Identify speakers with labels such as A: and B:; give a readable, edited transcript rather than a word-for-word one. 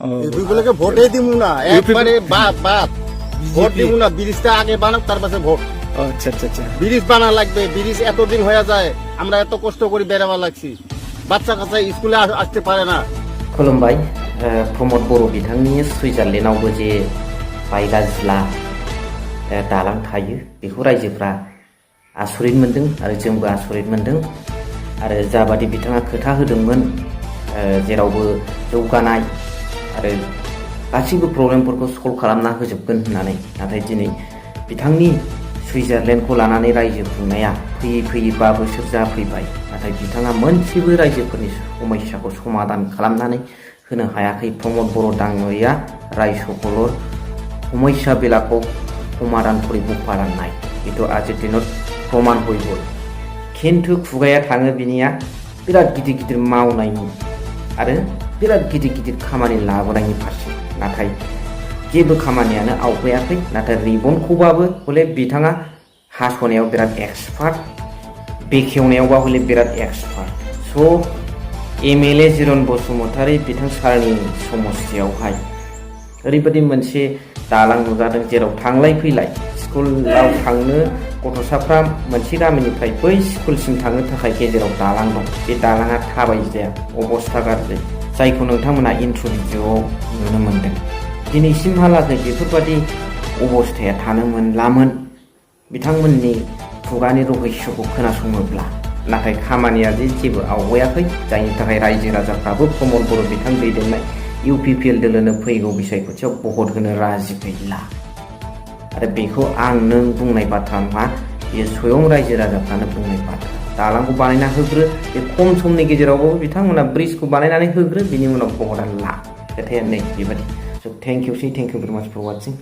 A: এগুলোকে ভোটে দিব না, একবারে বাদ ভোট দিব না। ব্রিজটা আগে বানাক, তার পাশে ভোট।
B: আচ্ছা আচ্ছা আচ্ছা,
A: ব্রিজ বানা লাগবে। ব্রিজ এতদিন হয়ে যায়, আমরা এত কষ্ট করে বেড়াবা লাগছি, বাচ্চা কাচ্চা স্কুলে আসতে পারে না।
C: खुलुमबाय प्रमद बर' बिथांनि सुइजारलेण्डआवबो जे बायला जिला दालां थायो बेखौ रायजोफ्रा आसरित मोनदों आरो जोंबो आसरित मोनदों आरो जाबादि बिथाङा खोथा होदोंमोन जेरावबो जौगानाय आरो गासैबो प्रब्लेमफोरखौ सल्भ खालामना होजोबगोन होननानै, नाथाय दिनै बिथांनि सुइजारलेण्डखौ लानानै रायजो खुंनाया फैयै फैयै 5 बोसोर जाफैबाय, नाथाय बिथाङा मोनसेबो रायजोफोरनि समस्याखौ समाधान खालामनानै होनो हायाखै। प्रमद बर' दाङरिया रायजोखौल' समस्या बेलाखौ समाधान কৰিব পৰা নাই, এইটো আজিৰ দিনত প্ৰমাণ হৈ গ'ল। खिन्थु खुगाया थाङो बिनिया बिराद गिदिर गिदिर मावनायनि आरो बिराद गिदिर गिदिर खामानि लाबोनायनि फारसे, नाथाय जेबो खामानियानो आवगायाखै। नाथाय रिबनखौबाबो हले बिथाङा हास'नायाव बिराद एक्सपार्ट, बेखेवनायावबा हले बिराद एक्सपार्ट। स' MLA जिरन बसुमतारी बिथां सारनि समस्थियावहाय ओरैबायदि मोनसे दालां नुजादों जेराव थांलाय फैलाय स्कुलाव थांनो गथ'साफ्रा मोनसे गामिनिफ्राय बै स्कुलसिम थांनो थाखाय गेजेराव दालां दं, बे दालाङा थाबायजाया, अबस्था गाज्रि, जायखौ नोंथांमोना इन्ट्र' भिडिअ'आव नुनो मोनदों। दिनैसिमहालागै बेफोरबायदि अबस्थाया थानो मोनलामोन बिथांमोननि खुगानि रहस्यखौ खोनासङोब्ला, नाथाय खामानिया जेबो आवगायाखै, जायनि थाखाय रायजो राजाफ्राबो प्रमद बर' बिथां दैदेननाय UPPL दोलोनो फैगौ बिसायख'थियाव भट होनो राजि गैला। आरो बेखौ आं नों बुंनाय बाथ्रा नङा, बेयो स्वयं रायजो राजाफ्रानो बुंनाय बाथ्रा। दालांखौ बानायना होग्रो, बे खम समनि गेजेरावबो बिथांमोना ब्रिजखौ बानायनानै होग्रो, बिनि उनाव भटआ ला, खोथाया नै बेबायदि। So thank you very much for watching.